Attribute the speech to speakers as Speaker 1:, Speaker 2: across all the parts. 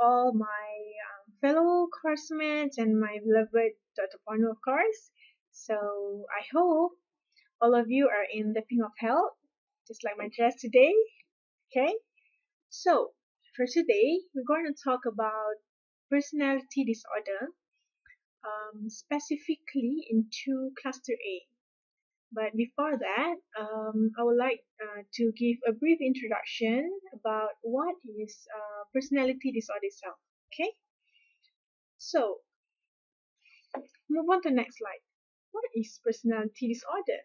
Speaker 1: all my fellow classmates and my beloved Dr. Pano, of course. So I hope all of you are in the ping of health, just like my class today. Okay? So, for today, we're going to talk about personality disorder, specifically into cluster A. But before that, I would like to give a brief introduction about what is personality disorder itself. Okay, so move on to the next slide. What is personality disorder?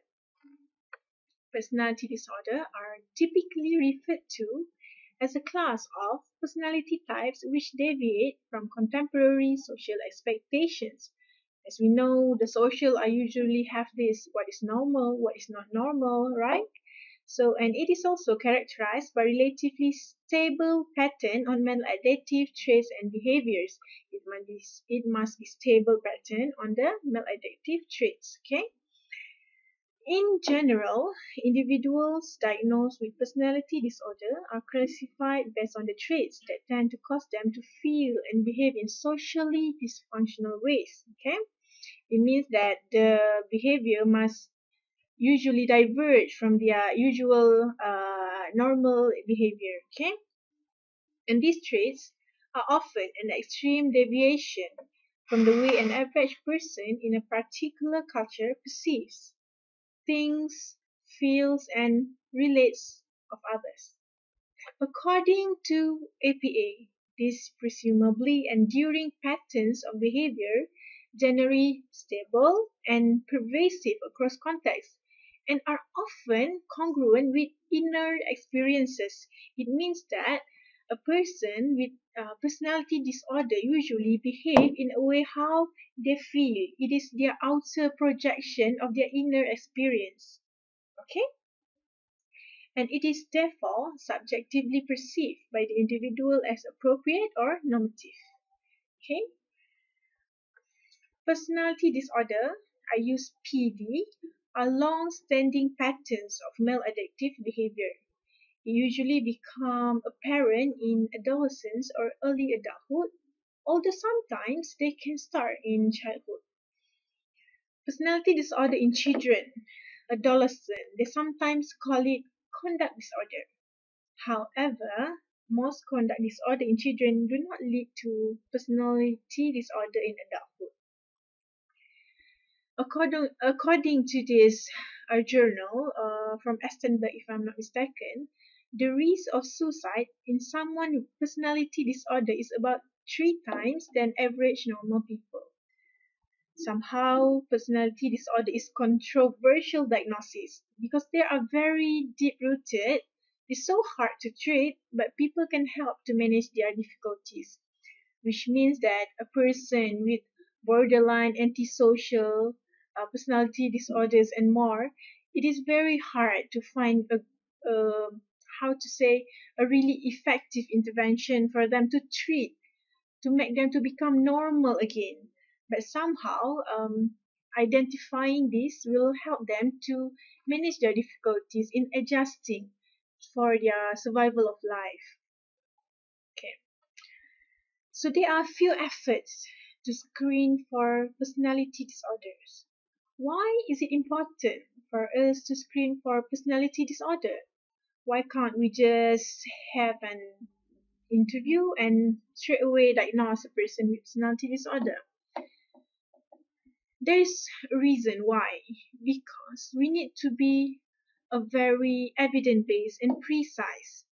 Speaker 1: Personality disorder are typically referred to as a class of personality types which deviate from contemporary social expectations. As we know, the social I usually have this what is normal, what is not normal, right? So, and it is also characterized by relatively stable pattern on maladaptive traits and behaviors. It must be stable pattern on the maladaptive traits. Okay. In general, individuals diagnosed with personality disorder are classified based on the traits that tend to cause them to feel and behave in socially dysfunctional ways. Okay. It means that the behavior must usually diverge from their usual normal behavior. Okay, and these traits are often an extreme deviation from the way an average person in a particular culture perceives, thinks, feels, and relates of others. According to APA, these presumably enduring patterns of behavior generally stable and pervasive across contexts and are often congruent with inner experiences. It means that a person with personality disorder usually behave in a way how they feel. It is their outer projection of their inner experience. Okay? And it is therefore subjectively perceived by the individual as appropriate or normative. Okay? Personality disorder, I use PD, are long-standing patterns of maladaptive behavior. They usually become apparent in adolescence or early adulthood, although sometimes they can start in childhood. Personality disorder in children, adolescents, they sometimes call it conduct disorder. However, most conduct disorder in children do not lead to personality disorder in adulthood. According to this journal from Estenberg, if I'm not mistaken, the risk of suicide in someone with personality disorder is about 3 times than average normal people. Somehow, personality disorder is controversial diagnosis because they are very deep-rooted. It's so hard to treat, but people can help to manage their difficulties, which means that a person with borderline, antisocial, personality disorders, and more, it is very hard to find a how to say a really effective intervention for them to treat to make them to become normal again. But somehow, identifying this will help them to manage their difficulties in adjusting for their survival of life. Okay. So there are few efforts to screen for personality disorders. Why is it important for us to screen for personality disorder? Why can't we just have an interview and straight away diagnose a person with personality disorder? There is a reason why. Because we need to be a very evidence-based and precise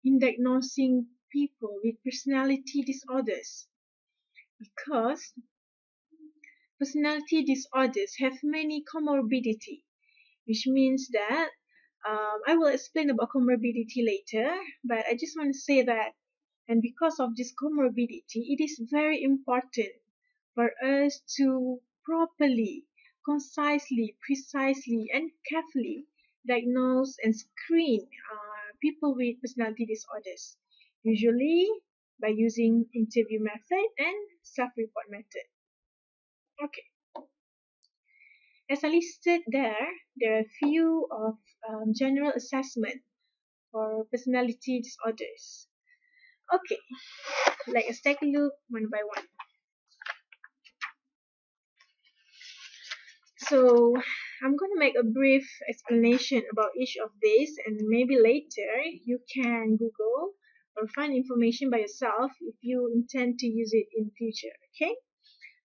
Speaker 1: in diagnosing people with personality disorders. Because personality disorders have many comorbidity, which means that I will explain about comorbidity later, but I just want to say that, and because of this comorbidity, it is very important for us to properly, concisely, precisely, and carefully diagnose and screen people with personality disorders, usually by using interview method and self-report method. Okay. As I listed there are a few of general assessment for personality disorders. Okay, let's take a look one by one. So I'm going to make a brief explanation about each of these, and maybe later you can Google or find information by yourself if you intend to use it in future. Okay.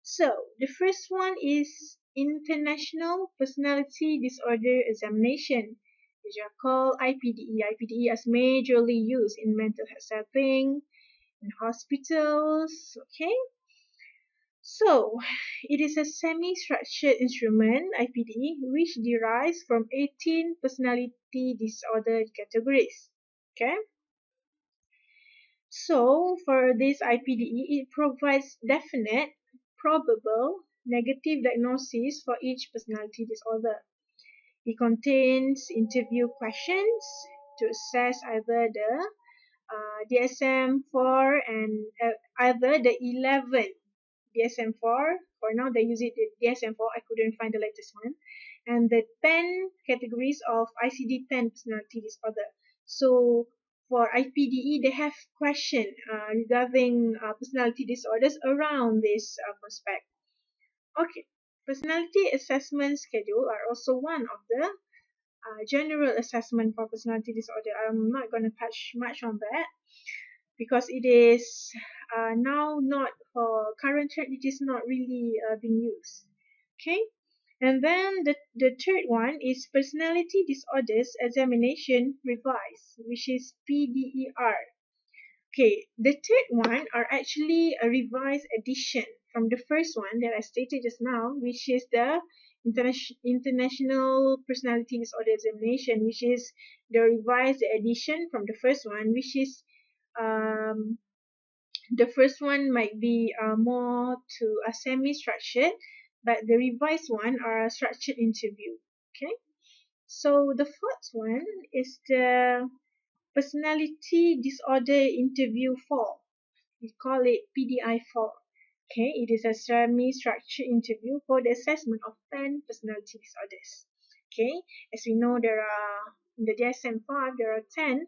Speaker 1: So the first one is International Personality Disorder Examination, which are called IPDE. IPDE is majorly used in mental health setting, in hospitals. Okay. So, it is a semi-structured instrument, IPD, which derives from 18 personality disorder categories. Okay? So, for this IPDE, it provides definite, probable, negative diagnosis for each personality disorder. It contains interview questions to assess either the DSM-4 and either the 11 DSM-4. For now, they use it the DSM-4. I couldn't find the latest one. And the 10 categories of ICD-10 personality disorder. So for IPDE, they have question regarding personality disorders around this prospect. Okay, personality assessment schedule are also one of the general assessment for personality disorder. I'm not going to touch much on that because it is now not for current trend, it is not really being used. Okay, and then the third one is personality disorders examination revise, which is PDER. Okay, the third one are actually a revised edition from the first one that I stated just now, which is the International Personality Disorder Examination, which is the revised edition from the first one, which is um, the first one might be more to a semi-structured, but the revised one are a structured interview. Okay, so the fourth one is the personality disorder interview 4. We call it PDI 4. Okay, it is a semi-structured interview for the assessment of 10 personality disorders. Okay, as we know, there are in the DSM-5 there are 10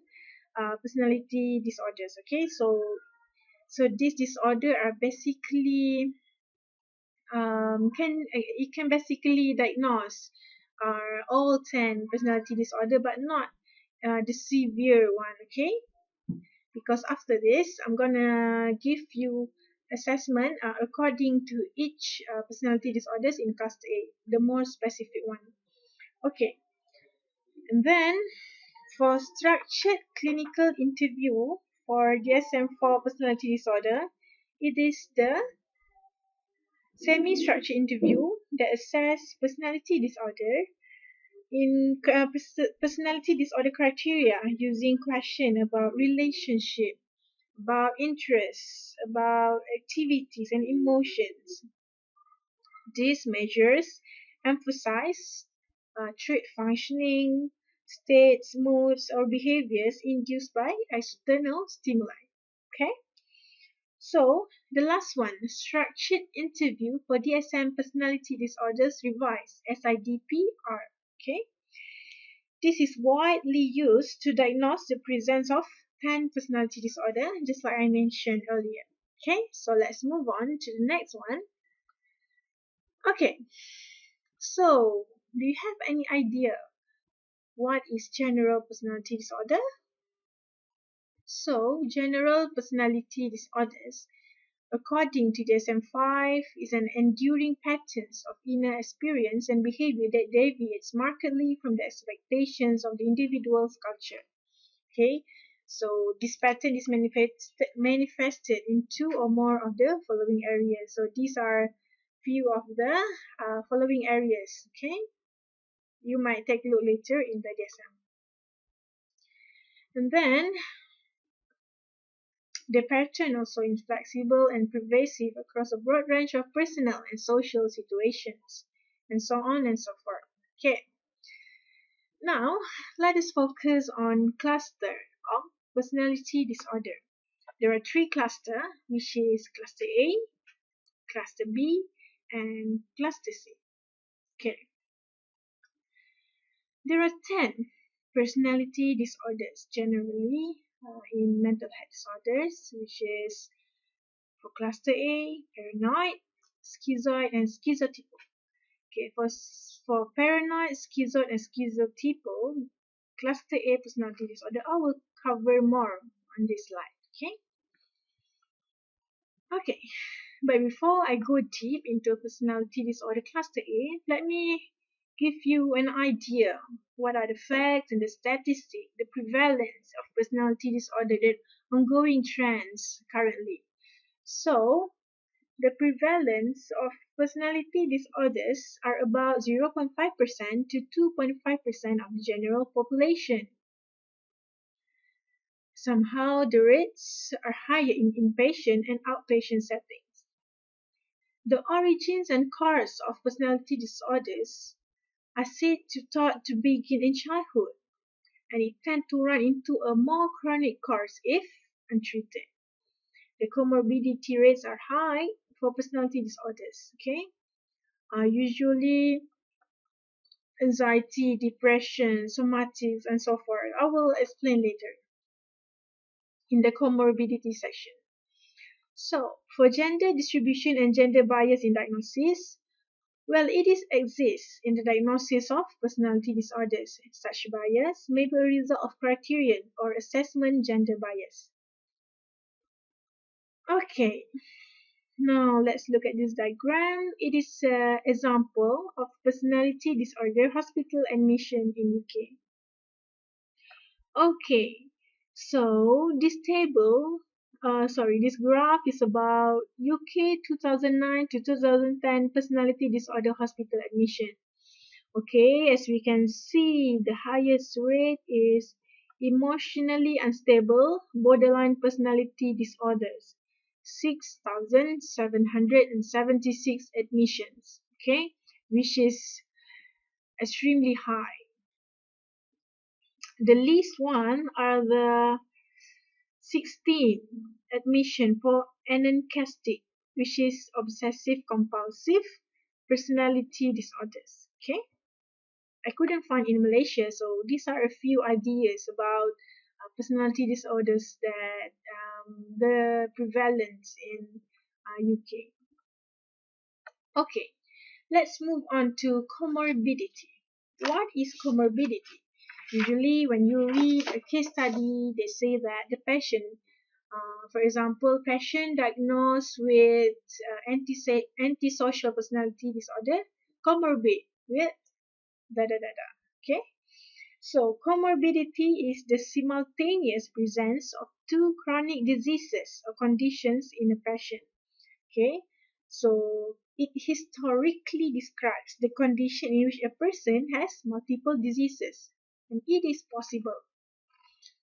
Speaker 1: personality disorders. Okay, so this disorder are basically can it can basically diagnose all 10 personality disorder, but not the severe one. Okay, because after this I'm gonna give you assessment according to each personality disorders in cluster A, the more specific one. Okay, and then for structured clinical interview for DSM-4 personality disorder, it is the semi-structured interview that assess personality disorder in personality disorder criteria using question about relationship, about interests, about activities and emotions. These measures emphasize trait functioning, states, moods, or behaviors induced by external stimuli. Okay? So, the last one, structured interview for DSM personality disorders revised, SIDPR. Okay? This is widely used to diagnose the presence of 10 personality disorder, just like I mentioned earlier. Okay, so let's move on to the next one. Okay, so do you have any idea what is general personality disorder? So, general personality disorders, according to DSM-5, is an enduring pattern of inner experience and behavior that deviates markedly from the expectations of the individual's culture. Okay, so this pattern is manifested in two or more of the following areas. So these are few of the following areas. Okay, you might take a look later in the DSM. And then the pattern also inflexible and pervasive across a broad range of personal and social situations, and so on and so forth. Okay, now let us focus on cluster of personality disorder. There are three clusters, which is cluster A, cluster B, and cluster C. Okay, there are 10 personality disorders generally in mental health disorders, which is for cluster A, paranoid, schizoid, and schizotypal. Okay, for paranoid, schizoid, and schizotypal, cluster A personality disorder, I will cover more on this slide. Okay. But before I go deep into personality disorder cluster A, let me give you an idea what are the facts and the statistics, the prevalence of personality disorder, the ongoing trends currently. So, the prevalence of personality disorders are about 0.5% to 2.5% of the general population. Somehow, the rates are higher in inpatient and outpatient settings. The origins and cause of personality disorders are said to begin in childhood, and it tends to run into a more chronic course if untreated. The comorbidity rates are high for personality disorders. Usually anxiety, depression, somatics, and so forth. I will explain later in the comorbidity section. So, for gender distribution and gender bias in diagnosis, well, it exists in the diagnosis of personality disorders. Such bias may be a result of criterion or assessment gender bias. Okay, now let's look at this diagram. It is an example of personality disorder hospital admission in UK. Okay, so this graph is about UK 2009 to 2010 personality disorder hospital admission. Okay, as we can see, the highest rate is emotionally unstable borderline personality disorders, 6,776 admissions, okay, which is extremely high. The least one are the 16 admission for anarchistic, which is obsessive compulsive personality disorders, okay. I couldn't find in Malaysia, so these are a few ideas about personality disorders that the prevalence in UK. Okay, let's move on to comorbidity. What is comorbidity? Usually, when you read a case study, they say that the patient, for example, patient diagnosed with antisocial personality disorder, comorbid with da da da da. Okay, so comorbidity is the simultaneous presence of two chronic diseases or conditions in a patient. Okay, so it historically describes the condition in which a person has multiple diseases, and it is possible.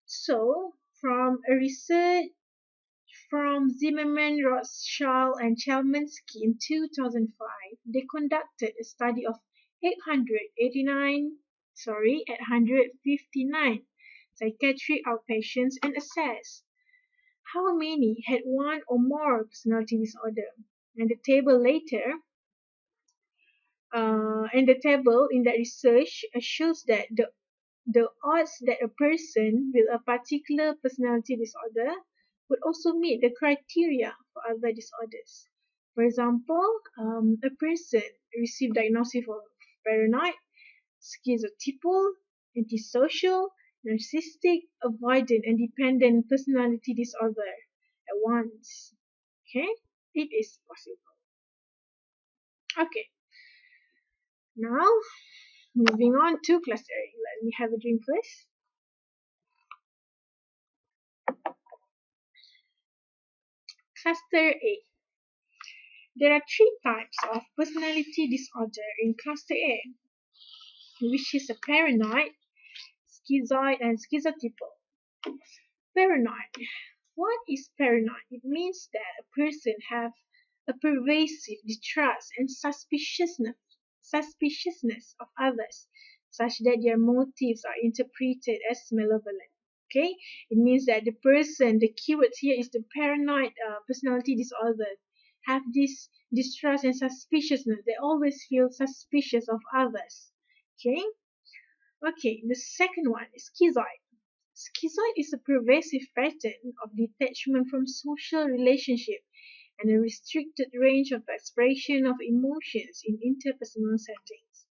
Speaker 1: So, from a research from Zimmerman, Rothschild, and Chelmansky in 2005, they conducted a study of 859 psychiatric outpatients and assessed how many had one or more personality disorder. And the table in that research shows that the odds that a person with a particular personality disorder would also meet the criteria for other disorders. For example, a person received diagnosis of paranoid, schizotypal, antisocial, narcissistic, avoidant, and dependent personality disorder at once. Okay, it is possible. Okay, now moving on to clustering. Let me have a drink first. Cluster A. There are three types of personality disorder in cluster A, which is a paranoid, schizoid, and schizotypal. Paranoid. What is paranoid? It means that a person have a pervasive distrust and suspiciousness of others, such that their motives are interpreted as malevolent. Okay, it means that the keyword here is the paranoid personality disorder, have this distrust and suspiciousness. They always feel suspicious of others. Okay, the second one is schizoid. Schizoid is a pervasive pattern of detachment from social relationship and a restricted range of expression of emotions in interpersonal settings.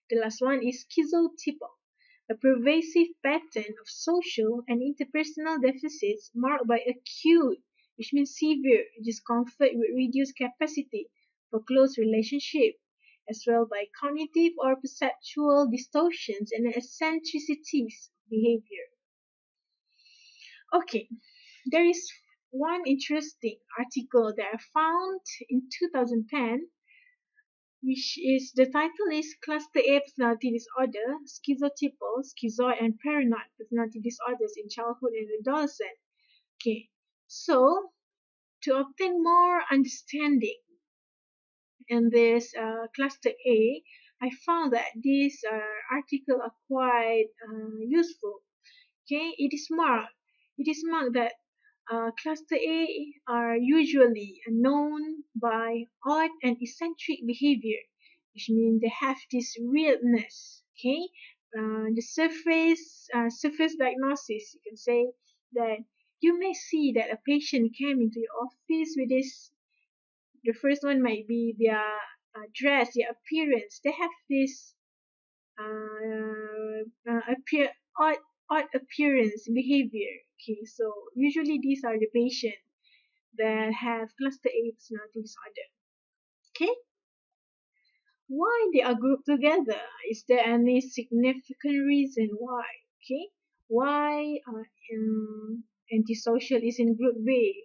Speaker 1: The last one is schizotypal, a pervasive pattern of social and interpersonal deficits marked by acute, which means severe, discomfort with reduced capacity for close relationship, as well by cognitive or perceptual distortions and eccentricities of behavior. Okay, there is one interesting article that I found in 2010, which is the title is Cluster A Personality Disorder, Schizotypal, Schizoid and Paranoid Personality Disorders in Childhood and Adolescence. Okay, so to obtain more understanding in this Cluster A, I found that these article are quite useful. Okay, it is marked that cluster A are usually known by odd and eccentric behavior, which means they have this weirdness. Okay, the surface diagnosis, you can say that you may see that a patient came into your office with this. The first one might be their dress, their appearance. They have this appear odd appearance behavior. Okay, so usually these are the patients that have cluster A personality disorder. Okay, why they are grouped together? Is there any significant reason why? Okay, why antisocial is in group B?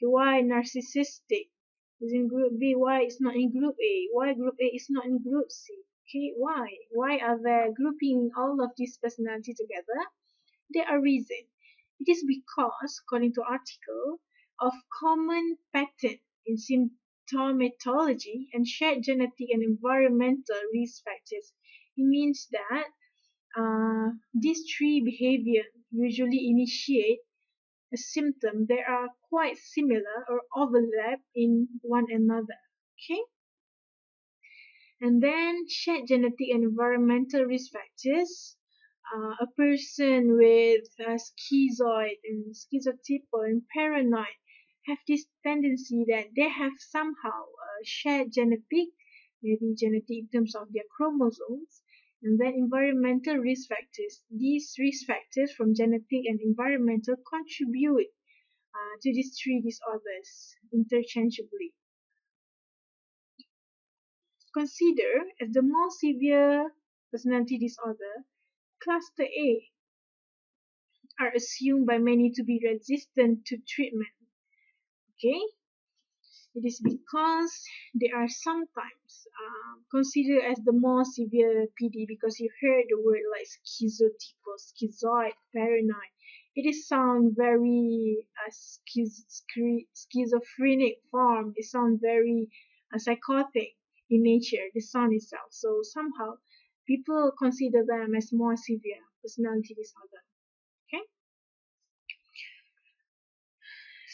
Speaker 1: Why narcissistic is in group B? Why it's not in group A? Why group A is not in group C? Okay, why? Why are they grouping all of these personality together? There are reasons. It is because, according to article, of common pattern in symptomatology and shared genetic and environmental risk factors. It means that these three behaviors usually initiate a symptom that are quite similar or overlap in one another. Okay? And then shared genetic and environmental risk factors. A person with schizoid and schizotypal and paranoid have this tendency that they have somehow shared genetic, maybe genetic in terms of their chromosomes, and then environmental risk factors. These risk factors from genetic and environmental contribute to these three disorders interchangeably. Consider as the more severe personality disorder, cluster A are assumed by many to be resistant to treatment. Okay, it is because they are sometimes considered as the more severe PD because you heard the word like schizotypal, schizoid, paranoid. It is sound very schizophrenic form. It sounds very psychotic in nature, the sound itself. So somehow people consider them as more severe personality disorder. Okay.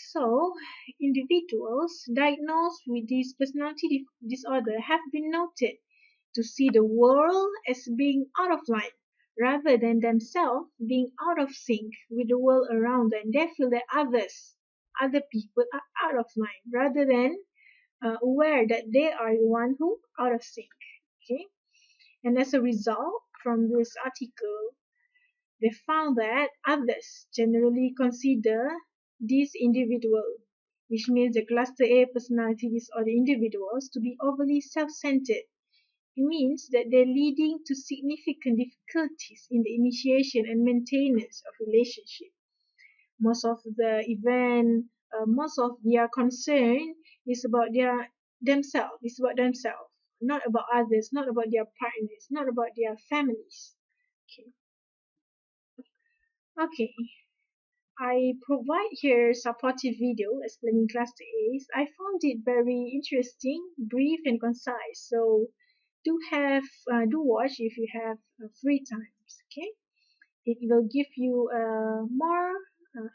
Speaker 1: So, individuals diagnosed with this personality disorder have been noted to see the world as being out of line rather than themselves being out of sync with the world around them. They feel that other people are out of line rather than aware that they are the one who are out of sync. Okay, and as a result, from this article, they found that others generally consider these individuals, which means the cluster A personality disorder individuals, to be overly self-centered. It means that they're leading to significant difficulties in the initiation and maintenance of relationship. Most of their concern is about themselves. It's about themselves, not about others, not about their partners, not about their families. Okay. Okay. I provide here supportive video explaining cluster A's. I found it very interesting, brief and concise. So do watch if you have free times. Okay, it will give you more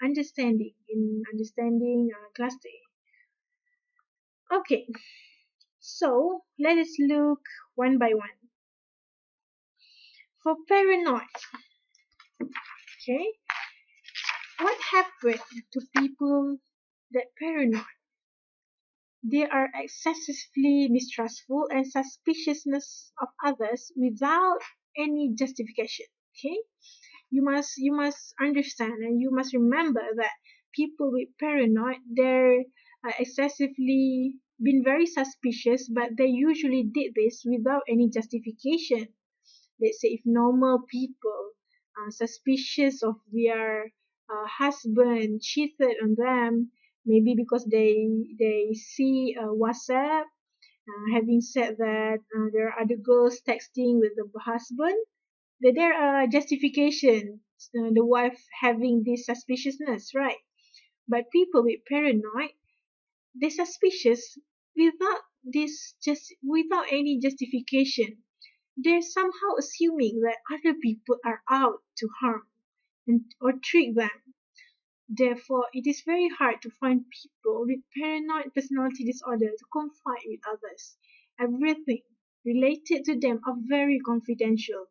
Speaker 1: understanding in understanding cluster A. Okay, so let us look one by one. For paranoid, Okay, what happened to people that paranoid? They are excessively mistrustful and suspiciousness of others without any justification. Okay, you must understand and you must remember that people with paranoid they're excessively been very suspicious, but they usually did this without any justification. Let's say if normal people are suspicious of their husband cheated on them, maybe because they see WhatsApp having said that there are other girls texting with the husband, that there are justification the wife having this suspiciousness, right? But people with paranoid, they're suspicious without this just without any justification. They're somehow assuming that other people are out to harm or trick them. Therefore, it is very hard to find people with paranoid personality disorder to confide with others. Everything related to them are very confidential.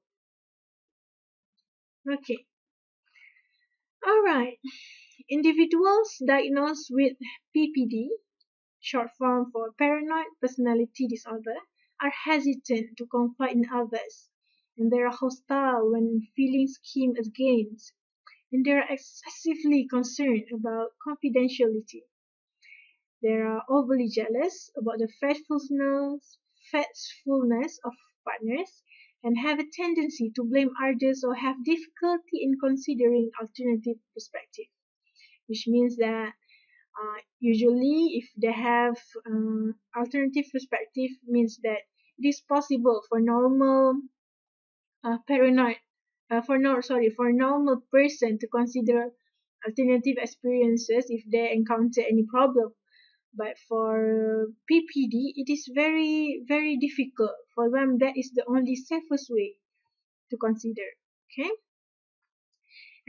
Speaker 1: Okay, alright. Individuals diagnosed with PPD, short form for paranoid personality disorder, are hesitant to confide in others, and they are hostile when feeling schemed against, and they are excessively concerned about confidentiality. They are overly jealous about the faithfulness of partners and have a tendency to blame others or have difficulty in considering alternative perspective, which means that usually if they have alternative perspective means that it is possible for normal paranoid for normal person to consider alternative experiences if they encounter any problem, but for PPD it is very difficult for them. That is the only safest way to consider. Okay,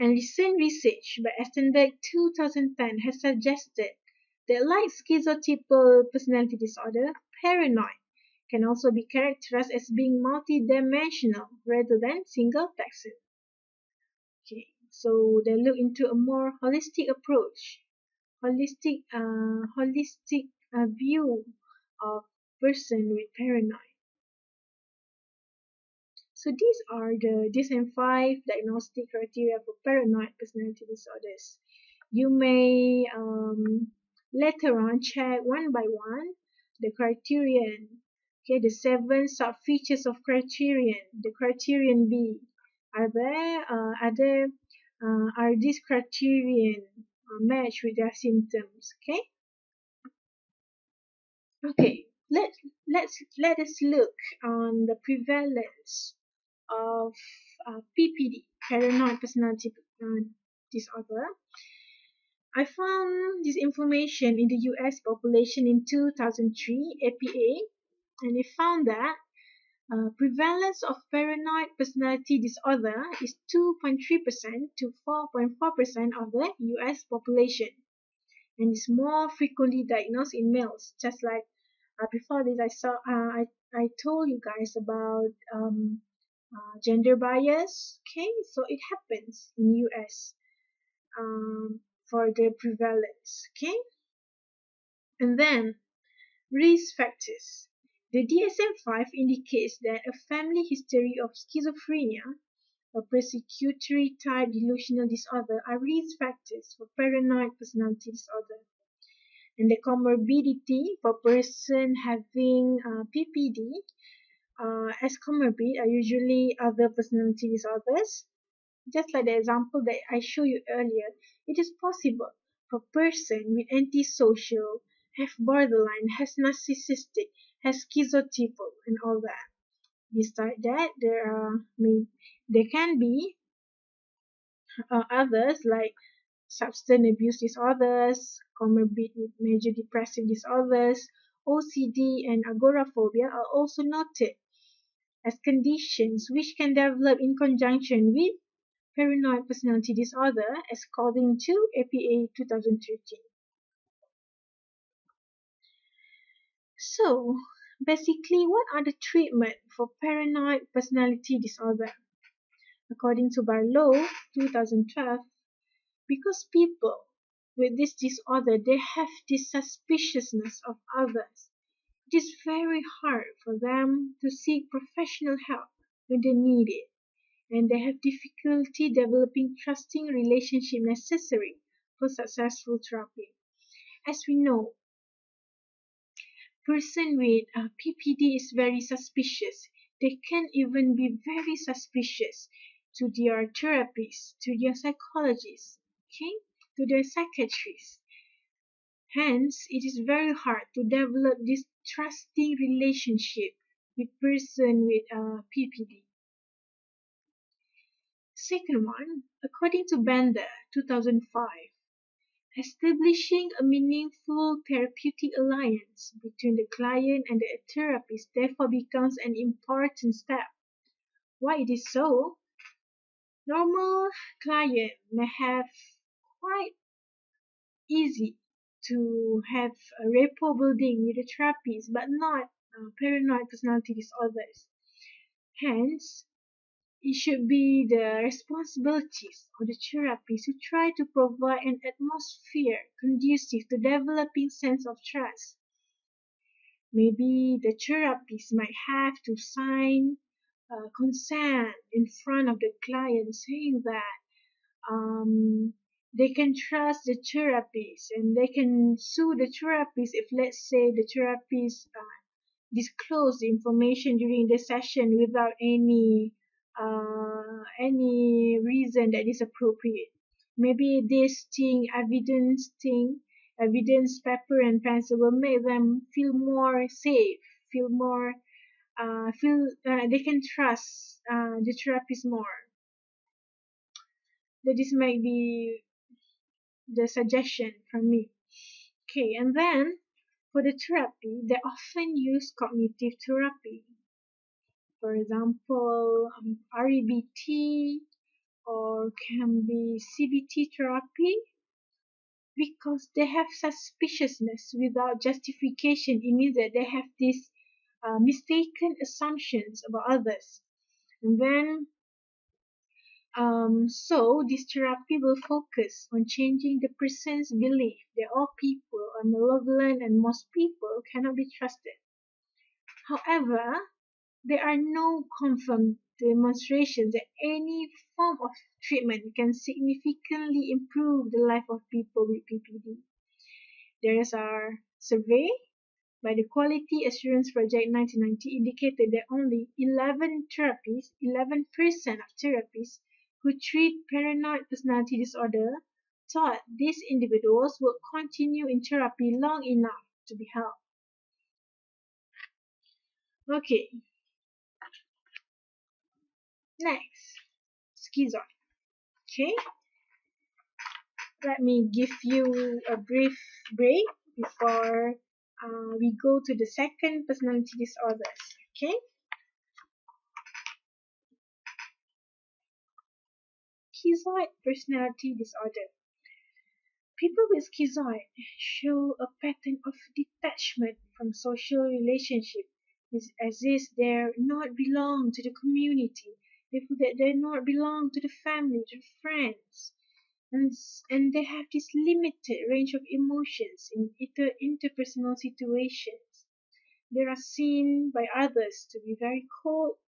Speaker 1: and recent research by Estenberg 2010 has suggested that like schizotypal personality disorder, paranoid can also be characterized as being multidimensional rather than single person. Okay, so they look into a more holistic approach, holistic view of person with paranoid. So these are the DSM-5 diagnostic criteria for paranoid personality disorders. You may later on check one by one the criterion. Okay, the 7 sub-features of criterion. The criterion B. Are these criterion match with their symptoms? Okay. Okay. Let us look on the prevalence of PPD, paranoid personality disorder. I found this information in the US population in 2003 APA, and it found that prevalence of paranoid personality disorder is 2.3% to 4.4% of the US population, and is more frequently diagnosed in males. Just like before this, I told you guys about gender bias. Okay, so it happens in US for the prevalence. Okay, and then risk factors. The DSM-5 indicates that a family history of schizophrenia, a persecutory type delusional disorder, are risk factors for paranoid personality disorder. And the comorbidity for person having PPD as comorbid are usually other personality disorders. Just like the example that I showed you earlier, it is possible for a person with antisocial, have borderline, has narcissistic, has schizotypal, and all that. Besides that, there can be others like substance abuse disorders, comorbid with major depressive disorders, OCD, and agoraphobia are also noted as conditions which can develop in conjunction with paranoid personality disorder as according to APA 2013. So, basically, what are the treatment for paranoid personality disorder? According to Barlow, 2012, because people with this disorder, they have this suspiciousness of others. It is very hard for them to seek professional help when they need it, and they have difficulty developing trusting relationship necessary for successful therapy. As we know, person with PPD is very suspicious. They can even be very suspicious to their therapists, to their psychologists, okay, to their psychiatrists. Hence, it is very hard to develop this trusting relationship with person with PPD. Second one, according to Bender, 2005, establishing a meaningful therapeutic alliance between the client and the therapist therefore becomes an important step. Why it is so? Normal client may have quite easy to have a rapport building with the therapist, but not paranoid personality disorders. Hence, it should be the responsibilities of the therapist to try to provide an atmosphere conducive to developing sense of trust. Maybe the therapist might have to sign consent in front of the client saying that they can trust the therapist and they can sue the therapist if, let's say, the therapist disclose the information during the session without any reason that is appropriate. Maybe this evidence paper and pencil will make them feel more safe, feel more, feel they can trust the therapist more. That this might be the suggestion from me. Okay, and then for the therapy, they often use cognitive therapy. For example, REBT or can be CBT therapy because they have suspiciousness without justification. It means that they have these mistaken assumptions about others. And then, so this therapy will focus on changing the person's belief that all people are malevolent and most people cannot be trusted. However, there are no confirmed demonstrations that any form of treatment can significantly improve the life of people with PPD. There is a survey by the Quality Assurance Project 1990 indicated that only 11% of therapists who treat paranoid personality disorder thought these individuals would continue in therapy long enough to be helped. Okay, next, schizoid. Okay, let me give you a brief break before we go to the second personality disorders. Okay, schizoid personality disorder. People with schizoid show a pattern of detachment from social relationships as if they not belong to the community. They feel that they not belong to the family, to friends. And they have this limited range of emotions in interpersonal situations. They are seen by others to be very cold,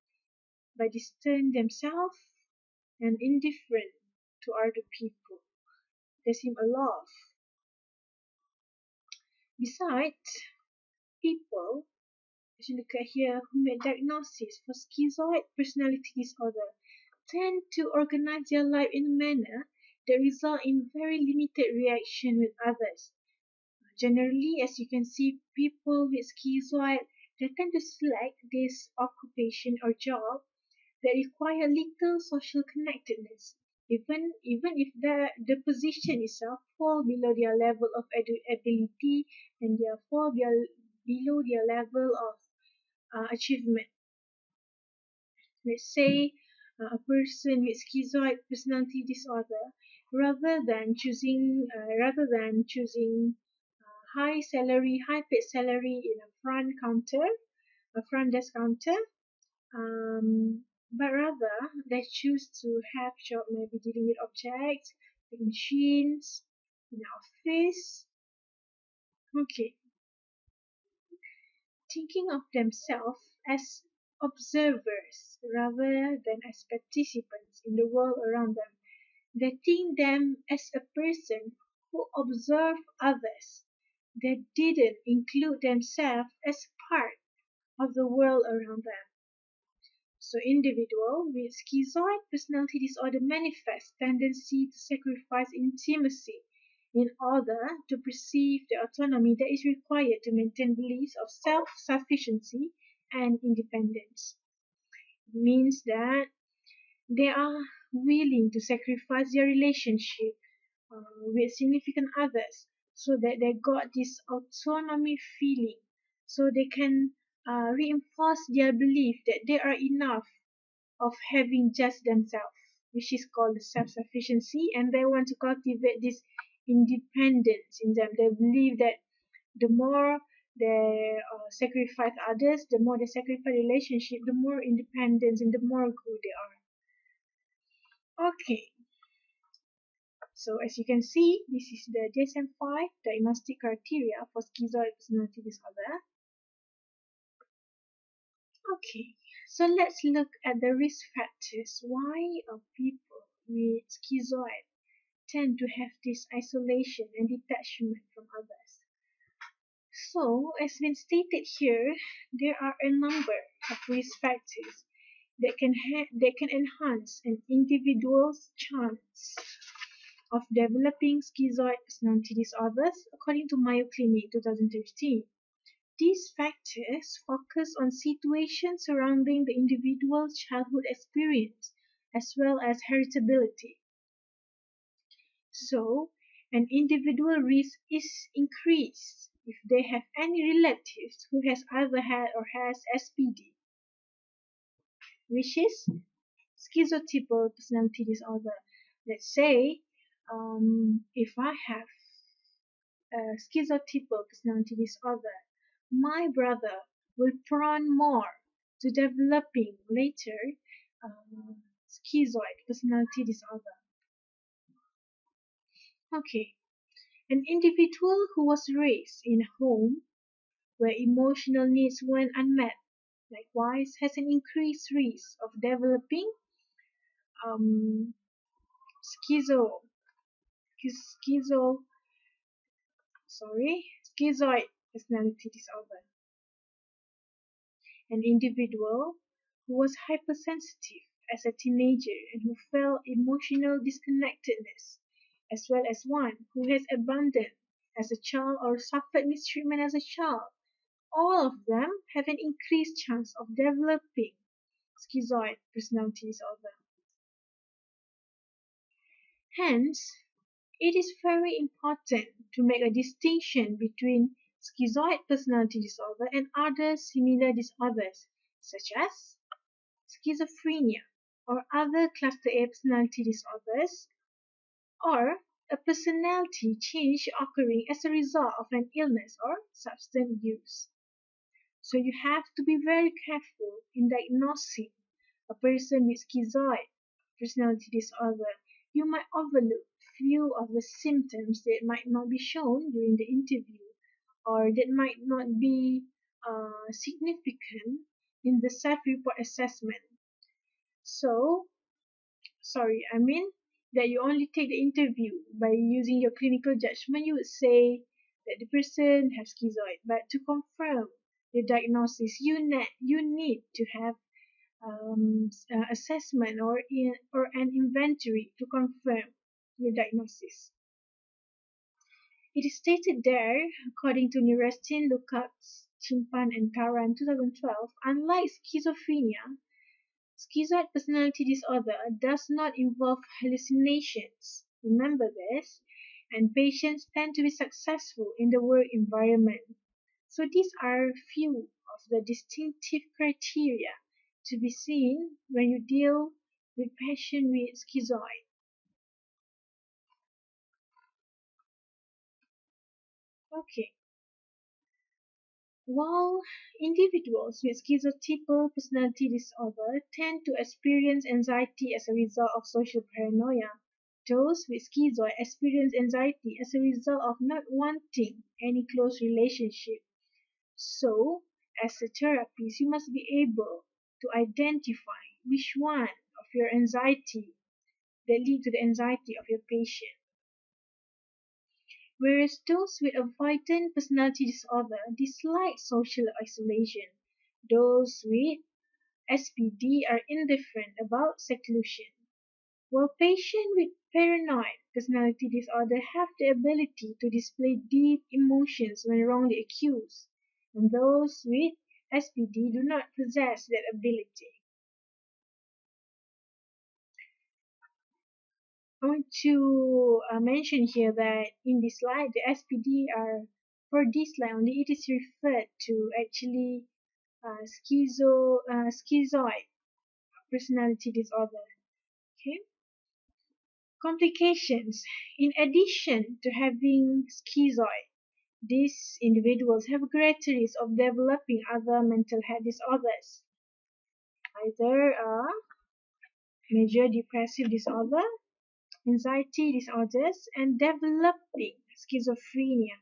Speaker 1: by distant themselves, and indifferent to other people. They seem aloof. Besides, people, as you look at here, who make diagnosis for schizoid personality disorder tend to organize their life in a manner that result in very limited reaction with others. Generally, as you can see, people with schizoid, they tend to select this occupation or job that require little social connectedness, even if the position itself fall below their level of ability and they fall below their level of achievement. Let's say a person with schizoid personality disorder, rather than choosing high paid salary in a front desk counter, um, but rather they choose to have job maybe dealing with objects, with machines, in the office. Okay, thinking of themselves as observers rather than as participants in the world around them. They think them as a person who observe others. They didn't include themselves as part of the world around them. So individual with schizoid personality disorder manifest tendency to sacrifice intimacy in order to perceive the autonomy that is required to maintain beliefs of self-sufficiency and independence. It means that they are willing to sacrifice their relationship with significant others so that they got this autonomy feeling so they can reinforce their belief that they are enough of having just themselves, which is called self-sufficiency, and they want to cultivate this independence in them. They believe that the more they sacrifice others, the more they sacrifice relationship, the more independence and the more good they are. Okay, so as you can see, this is the DSM-5 diagnostic criteria for schizoid personality disorder. Okay, so let's look at the risk factors. Why are people with schizoid tend to have this isolation and detachment from others? So, as been stated here, there are a number of risk factors that can enhance an individual's chance of developing schizoid personality disorders, according to Mayo Clinic 2013. These factors focus on situations surrounding the individual's childhood experience as well as heritability. So, an individual risk is increased if they have any relatives who has either had or has SPD, which is schizotypal personality disorder. Let's say if I have schizotypal personality disorder, my brother will prone more to developing later schizoid personality disorder. Okay, an individual who was raised in a home where emotional needs went unmet likewise has an increased risk of developing um, schizo, schizo, schizoid personality disorder. An individual who was hypersensitive as a teenager and who felt emotional disconnectedness, as well as one who has abandoned as a child or suffered mistreatment as a child. All of them have an increased chance of developing schizoid personality disorder. Hence, it is very important to make a distinction between schizoid personality disorder and other similar disorders, such as schizophrenia or other cluster A personality disorders, or a personality change occurring as a result of an illness or substance use. So you have to be very careful in diagnosing a person with schizoid personality disorder. You might overlook few of the symptoms that might not be shown during the interview or that might not be significant in the self-report assessment. So, I mean that you only take the interview by using your clinical judgment. You would say that the person has schizoid, but to confirm the diagnosis, you need to have assessment or an inventory to confirm your diagnosis. It is stated there, according to Neurestin, Lukács, Chimpan, and Taran 2012, unlike schizophrenia, schizoid personality disorder does not involve hallucinations. Remember this, and patients tend to be successful in the work environment. So these are few of the distinctive criteria to be seen when you deal with patients with schizoid. Okay, While individuals with schizotypal personality disorder tend to experience anxiety as a result of social paranoia, those with schizoid experience anxiety as a result of not wanting any close relationship. So, as a therapist, you must be able to identify which one of your anxiety that lead to the anxiety of your patient. Whereas those with avoidant personality disorder dislike social isolation. Those with SPD are indifferent about seclusion. While patients with paranoid personality disorder have the ability to display deep emotions when wrongly accused, and those with SPD do not possess that ability. I want to mention here that in this slide, the SPD are, for this slide only, it is referred to actually schizoid personality disorder. Okay. Complications. In addition to having schizoid, these individuals have greater risk of developing other mental health disorders, either major depressive disorder, anxiety disorders, and developing schizophrenia,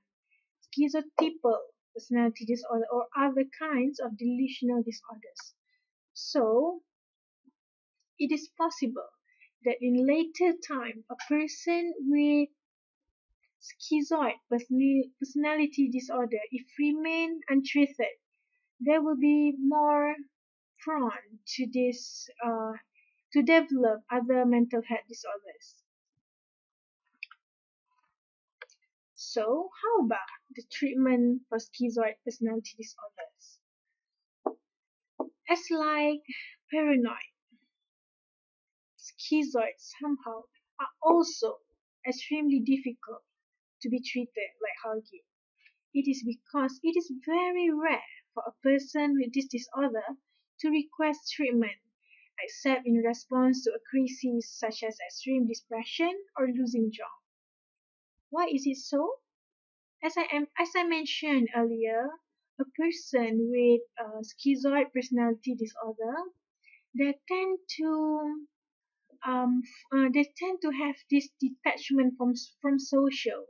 Speaker 1: schizotypal personality disorder, or other kinds of delusional disorders. So, it is possible that in later time, a person with schizoid personality disorder, if remain untreated, they will be more prone to this to develop other mental health disorders. So, how about the treatment for schizoid personality disorders? As like paranoid, schizoid somehow are also extremely difficult to be treated like Hagi. It is because it is very rare for a person with this disorder to request treatment, except in response to a crisis such as extreme depression or losing job. Why is it so? As I mentioned earlier, a person with schizoid personality disorder, they tend to have this detachment from social,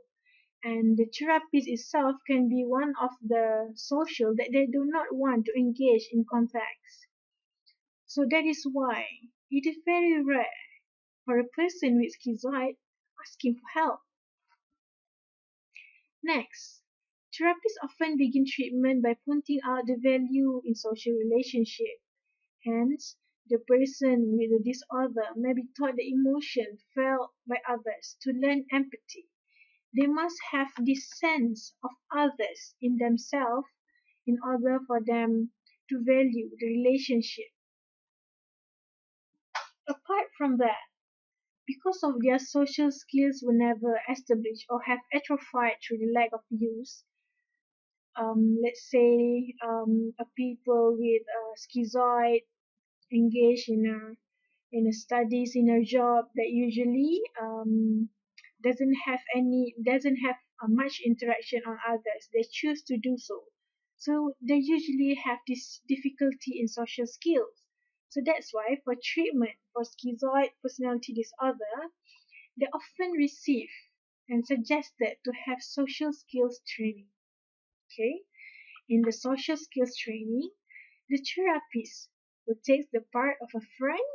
Speaker 1: and the therapist itself can be one of the social that they do not want to engage in contacts. So that is why it is very rare for a person with schizoid asking for help. Next, therapists often begin treatment by pointing out the value in social relationship. Hence, the person with the disorder may be taught the emotion felt by others to learn empathy. They must have this sense of others in themselves in order for them to value the relationship. Apart from that, because of their social skills were never established or have atrophied through the lack of use, let's say a people with schizoid engage in a studies in a job that usually doesn't have much interaction on others. They choose to do so, so they usually have this difficulty in social skills. So that's why for treatment for schizoid personality disorder, they often receive and suggested to have social skills training. Okay, in the social skills training, the therapist will take the part of a friend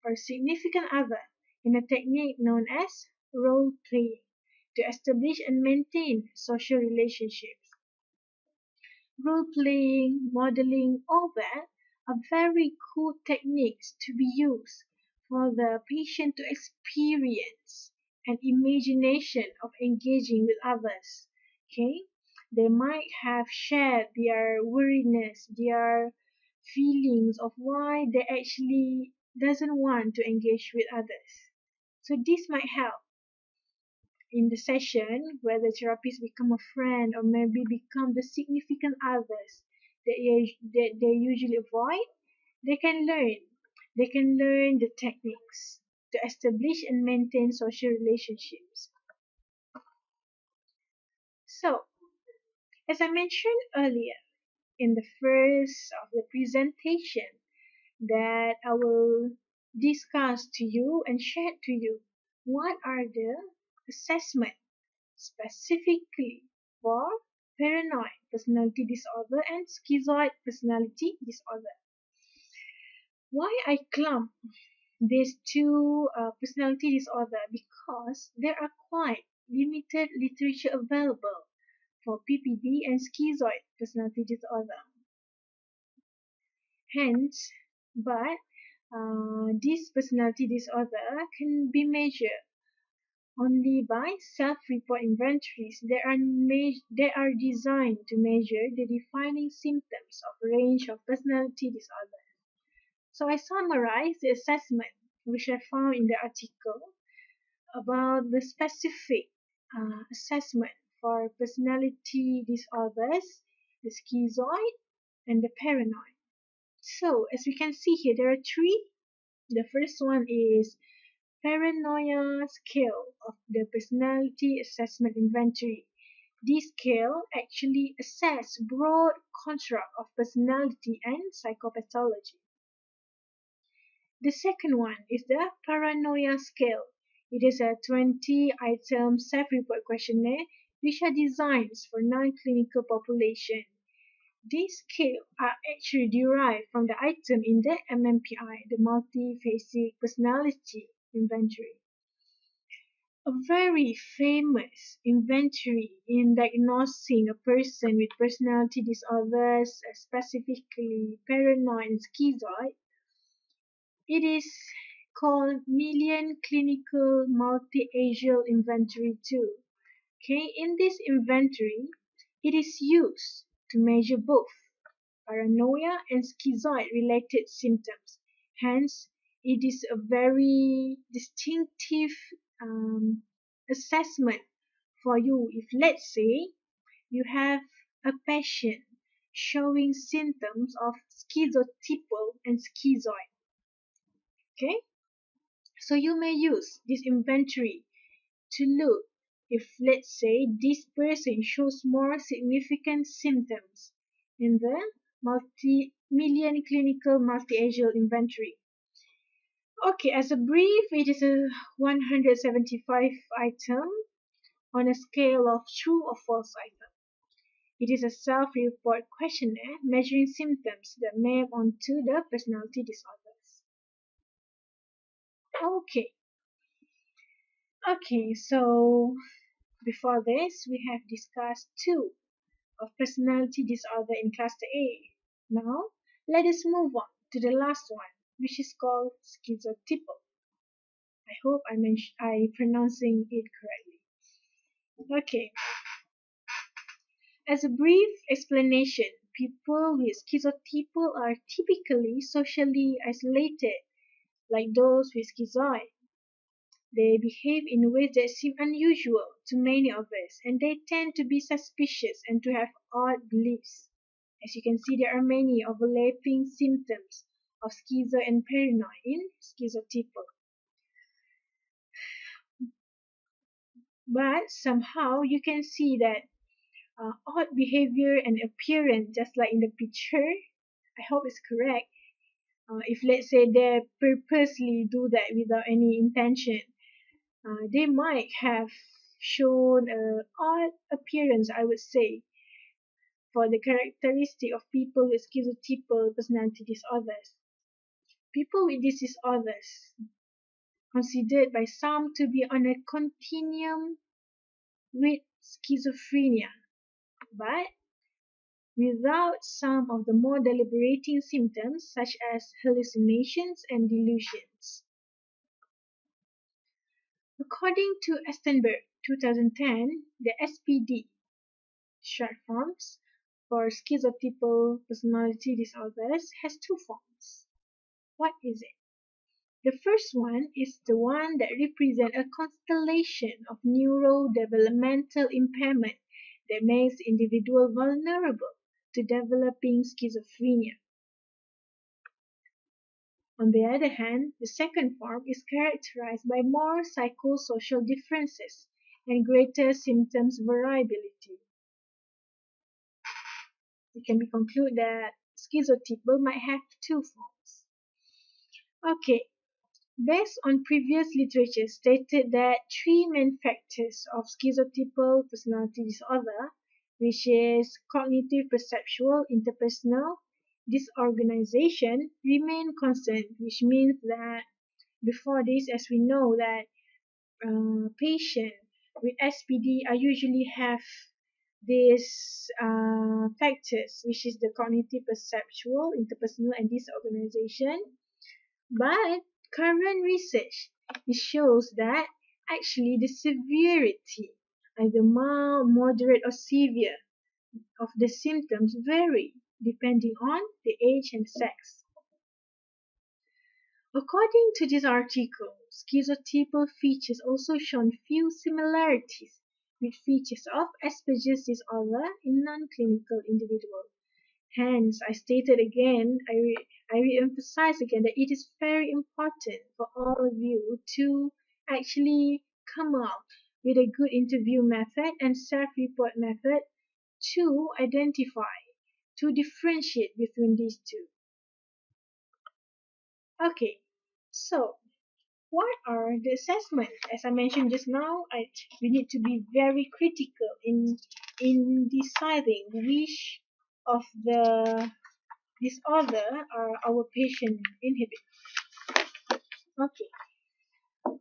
Speaker 1: or significant other in a technique known as role playing to establish and maintain social relationships. Role playing, modeling, all that are very cool techniques to be used for the patient to experience an imagination of engaging with others. Okay? They might have shared their worriness, their feelings of why they actually doesn't want to engage with others. So this might help in the session where the therapist become a friend or maybe become the significant others that they usually avoid. They can learn. They can learn the techniques to establish and maintain social relationships. So, as I mentioned earlier, in the first of the presentation that I will discuss to you and share to you what are the assessment specifically for paranoid personality disorder and schizoid personality disorder. Why I clump these two personality disorder? Because there are quite limited literature available for PPD and schizoid personality disorder. Hence, but this personality disorder can be measured only by self-report inventories that are designed to measure the defining symptoms of a range of personality disorders. So I summarize the assessment which I found in the article about the specific assessment for personality disorders, the schizoid, and the paranoid. So as we can see here, there are three. The first one is Paranoia scale of the personality assessment inventory. This scale actually assesses broad construct of personality and psychopathology. The second one is the Paranoia scale. It is a 20-item self-report questionnaire which are designed for non-clinical population. These scales are actually derived from the item in the MMPI, the Multiphasic Personality Inventory. A very famous inventory in diagnosing a person with personality disorders, specifically paranoid and schizoid. It is called Million Clinical Multi-Axial Inventory 2. Okay, in this inventory, it is used to measure both paranoia and schizoid related symptoms. Hence, it is a very distinctive assessment for you if, let's say, you have a patient showing symptoms of schizotypal and schizoid. Okay, so you may use this inventory to look if, let's say, this person shows more significant symptoms in the multi-million clinical multi-axial inventory. Okay, as a brief, it is a 175 item on a scale of true or false item. It is a self-report questionnaire measuring symptoms that map onto the personality disorders. Okay, so before this, we have discussed two of personality disorder in cluster A. Now, let us move on to the last one, which is called schizotypal. I hope I pronouncing it correctly. Okay. As a brief explanation, people with schizotypal are typically socially isolated, like those with schizoid. They behave in ways that seem unusual to many of us, and they tend to be suspicious and to have odd beliefs. As you can see, there are many overlapping symptoms of schizo and paranoia in schizotypal. But somehow you can see that odd behavior and appearance, just like in the picture, I hope it's correct. If let's say they purposely do that without any intention, they might have shown an odd appearance, I would say, for the characteristic of people with schizotypal personality disorders. People with these disorders, considered by some to be on a continuum with schizophrenia, but without some of the more deliberating symptoms such as hallucinations and delusions. According to Estenberg, 2010, the SPD, short forms for schizotypal personality disorders, has two forms. What is it? The first one is the one that represents a constellation of neurodevelopmental impairment that makes individual vulnerable to developing schizophrenia. On the other hand, the second form is characterized by more psychosocial differences and greater symptoms variability. it can be concluded that schizotypal might have two forms. Okay, based on previous literature stated that three main factors of schizotypal personality disorder, which is cognitive, perceptual, interpersonal disorganization, remain constant, which means that before this, as we know that patients with SPD are usually have these factors, which is the cognitive, perceptual, interpersonal, and disorganization. But current research it shows that actually the severity, either mild, moderate, or severe, of the symptoms vary depending on the age and sex. According to this article, schizotypal features also shown few similarities with features of Asperger's disorder in non-clinical individuals. Hence, I stated again, I re-emphasize again that it is very important for all of you to actually come up with a good interview method and self-report method to identify, to differentiate between these two. Okay, so what are the assessments? As I mentioned just now, we need to be very critical in deciding which of the disorder are our patient inhibit. Okay,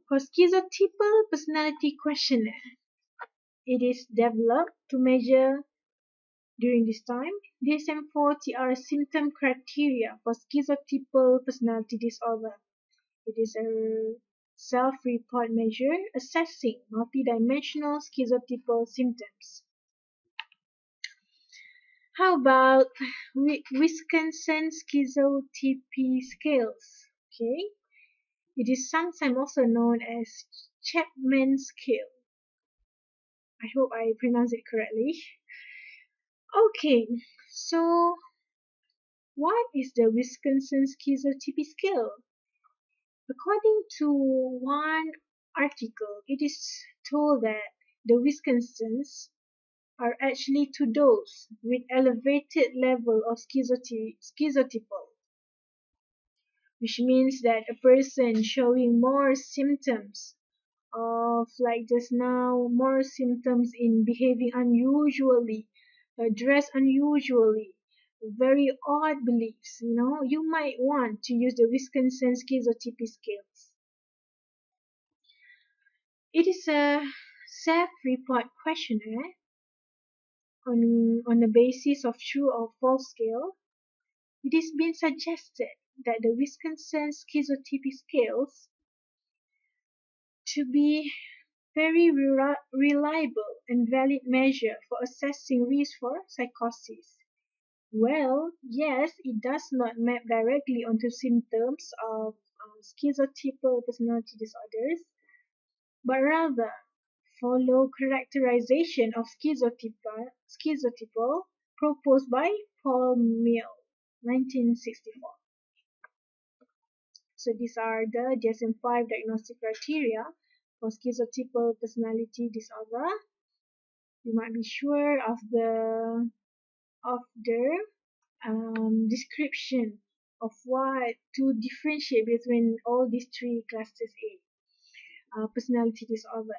Speaker 1: for schizotypal personality questionnaire, it is developed to measure during this time DSM-4-TR symptom criteria for schizotypal personality disorder. It is a self-report measure assessing multidimensional schizotypal symptoms. How about Wisconsin Schizotypy scales? Okay, it is sometimes also known as Chapman scale. I hope I pronounce it correctly. Okay, so what is the Wisconsin Schizotypy scale? According to one article, it is told that the Wisconsins are actually to those with elevated level of schizotypal, which means that a person showing more symptoms of, like just now, more symptoms in behaving unusually, dress unusually, very odd beliefs, you might want to use the Wisconsin Schizotypy scales. It is a self-report questionnaire on the basis of true or false scale. It has been suggested that the Wisconsin Schizotypy scales to be very reliable and valid measure for assessing risk for psychosis. Well, yes, it does not map directly onto symptoms of schizotypal personality disorders, but rather follow characterization of schizotypal proposed by Paul Mill, 1964. So these are the DSM-5 diagnostic criteria for schizotypal personality disorder. You might be sure of the description of what to differentiate between all these three clusters A, personality disorder.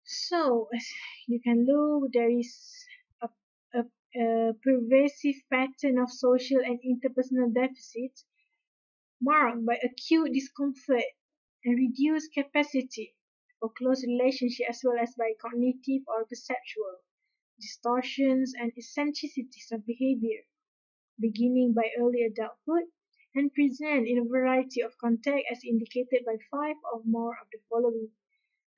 Speaker 1: So as you can look, there is a, a pervasive pattern of social and interpersonal deficits marked by acute discomfort and reduced capacity for close relationship, as well as by cognitive or perceptual distortions and eccentricities of behavior, beginning by early adulthood and present in a variety of contexts as indicated by 5 or more of the following: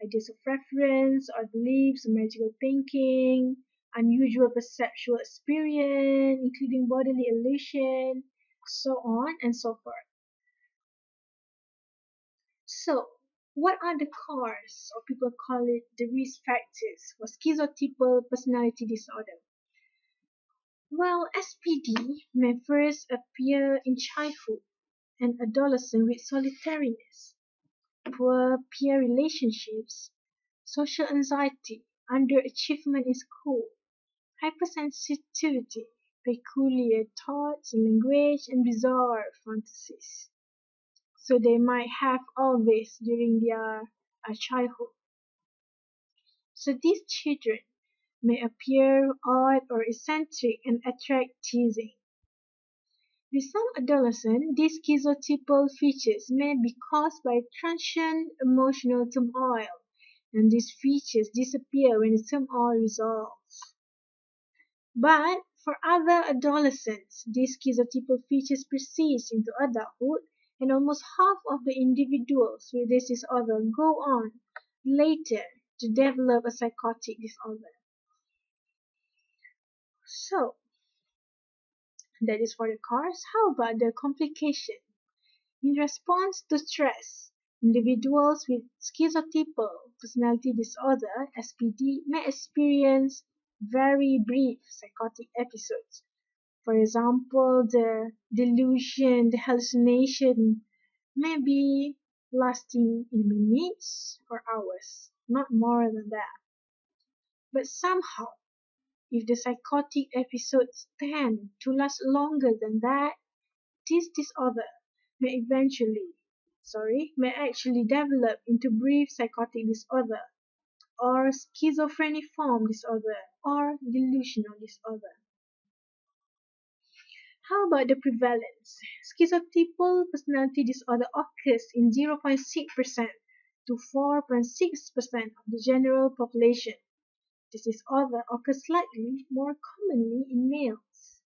Speaker 1: ideas of reference or beliefs, magical thinking, unusual perceptual experience, including bodily illusion, so on and so forth. So, what are the cause, or people call it the risk factors, for schizotypal personality disorder? Well, SPD may first appear in childhood and adolescence with solitariness, poor peer relationships, social anxiety, underachievement in school, hypersensitivity, peculiar thoughts, language, and bizarre fantasies. So they might have all this during their childhood. So these children may appear odd or eccentric and attract teasing. With some adolescents, these schizotypal features may be caused by transient emotional turmoil, and these features disappear when the turmoil resolves. But for other adolescents, these schizotypal features persist into adulthood, and almost half of the individuals with this disorder go on later to develop a psychotic disorder. So, that is for the cause. How about the complication? In response to stress, individuals with schizotypal personality disorder (SPD) may experience very brief psychotic episodes. For example, the delusion, the hallucination may be lasting in minutes or hours, not more than that. But somehow, if the psychotic episodes tend to last longer than that, this disorder may actually develop into brief psychotic disorder or schizophreniform disorder or delusional disorder. How about the prevalence? Schizotypal personality disorder occurs in 0.6% to 4.6% of the general population. This disorder occurs slightly more commonly in males.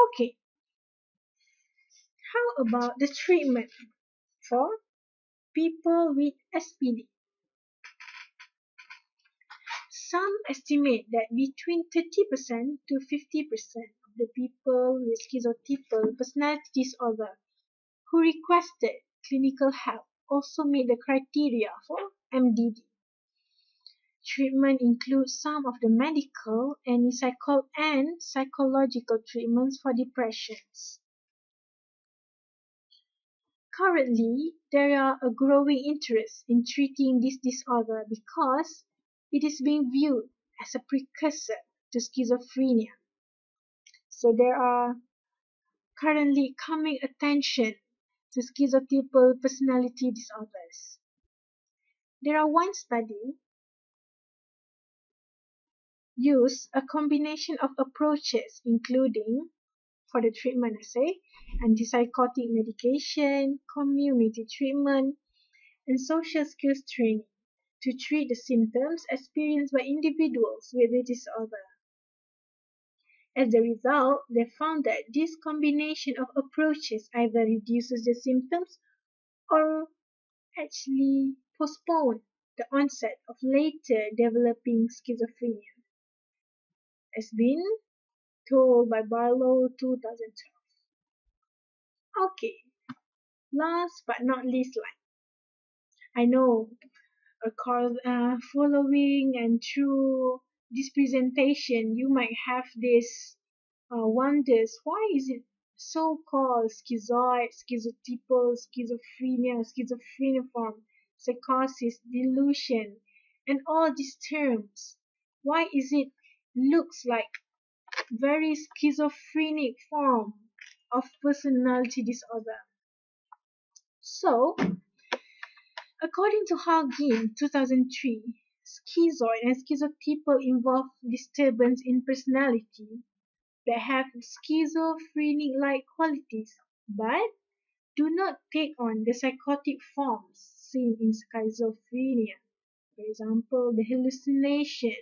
Speaker 1: Okay, how about the treatment for people with SPD? Some estimate that between 30% to 50% of the people with schizotypal personality disorder who requested clinical help also meet the criteria for MDD. Treatment includes some of the medical and psychological treatments for depressions. Currently, there are a growing interest in treating this disorder because it is being viewed as a precursor to schizophrenia. So there are currently coming attention to schizotypal personality disorders. There are one study used a combination of approaches including for the treatment, antipsychotic medication, community treatment, and social skills training to treat the symptoms experienced by individuals with the disorder. As a result, they found that this combination of approaches either reduces the symptoms or actually postpone the onset of later developing schizophrenia, as been told by Barlow 2012. Okay, last but not least, I know following and through this presentation, you might have this wonders why is it so called schizoid, schizotypal, schizophrenia, schizophreniform, psychosis, delusion, and all these terms. Why is it looks like very schizophrenic form of personality disorder? So, according to Hagin, 2003, schizoid and schizotypal involve disturbance in personality that have schizophrenic-like qualities, but do not take on the psychotic forms seen in schizophrenia. For example, the hallucination,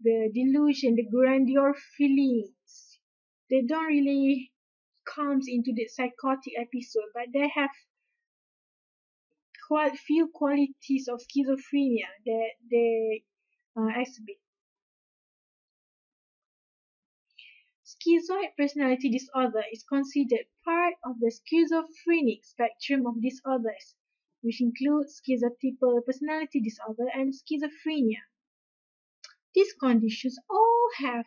Speaker 1: the delusion, the grandeur feelings. They don't really come into the psychotic episode, but they have quite few qualities of schizophrenia that they exhibit. Schizoid personality disorder is considered part of the schizophrenic spectrum of disorders, which includes schizotypal personality disorder and schizophrenia. These conditions all have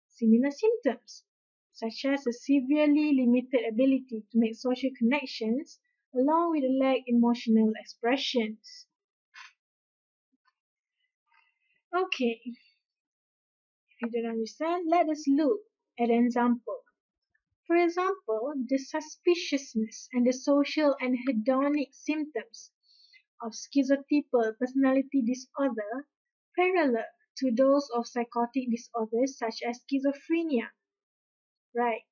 Speaker 1: similar symptoms, such as a severely limited ability to make social connections, along with a lack emotional expressions. Okay, If you don't understand, let us look at an example. For example, the suspiciousness and the social and hedonic symptoms of schizotypal personality disorder parallel to those of psychotic disorders such as schizophrenia. Right.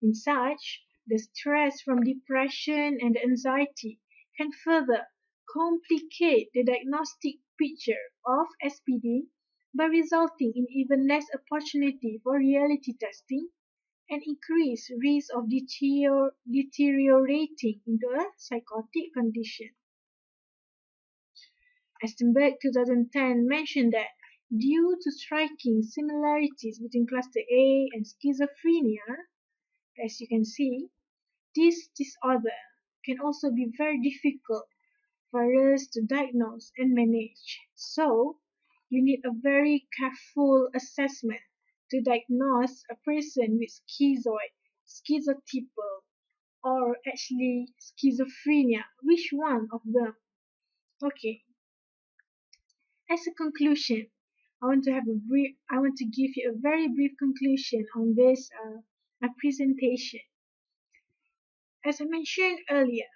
Speaker 1: In such, the stress from depression and anxiety can further complicate the diagnostic picture of SPD by resulting in even less opportunity for reality testing and increased risk of deteriorating into a psychotic condition. Estenberg 2010 mentioned that due to striking similarities between cluster A and schizophrenia, as you can see, this disorder can also be very difficult for us to diagnose and manage. So, you need a very careful assessment to diagnose a person with schizoid, schizotypal, or actually schizophrenia. Which one of them? Okay. As a conclusion, I want to give you a very brief conclusion on this presentation. As I mentioned earlier,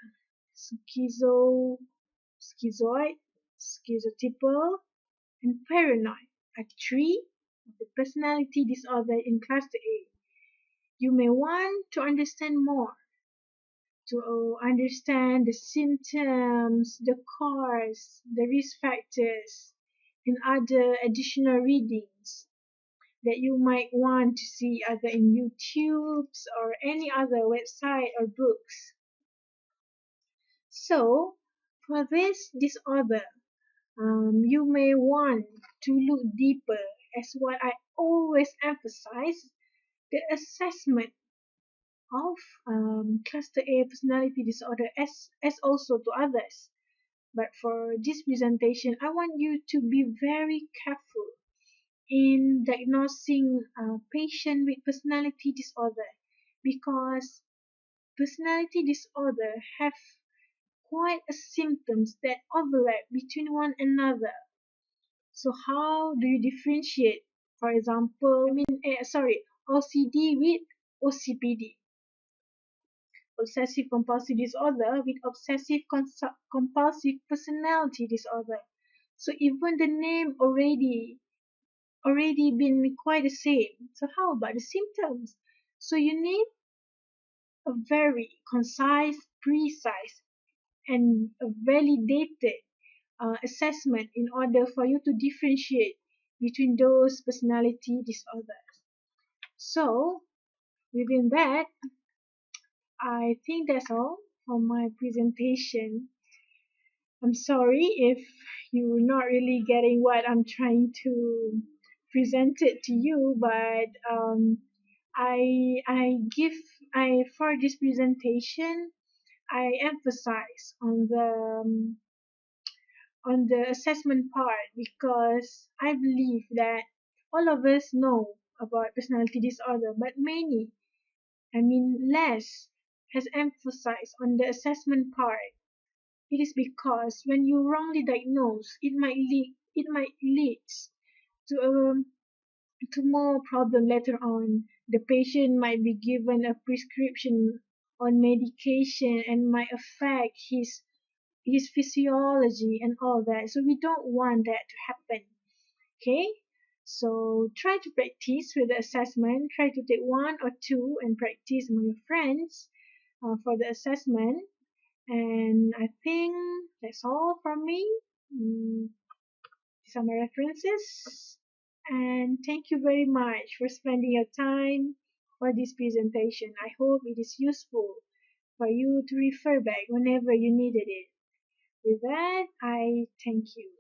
Speaker 1: schizoid, schizotypal, and paranoid are three of the personality disorder in cluster A. You may want to understand more, to understand the symptoms, the cause, the risk factors, and other additional readings that you might want to see either in YouTube or any other website or books. So, for this disorder, you may want to look deeper, as what I always emphasize, the assessment of cluster A personality disorder as also to others. But for this presentation, I want you to be very careful in diagnosing a patient with personality disorder, because personality disorder have quite a symptoms that overlap between one another. So how do you differentiate, for example, OCD with OCPD, obsessive compulsive disorder with obsessive compulsive personality disorder? So even the name already been quite the same. So how about the symptoms? So you need a very concise, precise, and a validated assessment in order for you to differentiate between those personality disorders. So, within that, I think that's all for my presentation. I'm sorry if you're not really getting what I'm trying to present it to you, but I for this presentation I emphasize on the assessment part, because I believe that all of us know about personality disorder, but less has emphasized on the assessment part. It is because when you wrongly diagnose, it might lead to to more problem later on. The patient might be given a prescription on medication and might affect his physiology and all that. So we don't want that to happen. Okay? So try to practice with the assessment. Try to take one or two and practice with your friends for the assessment. And I think that's all from me. These are my references. And thank you very much for spending your time for this presentation. I hope it is useful for you to refer back whenever you needed it. With that, I thank you.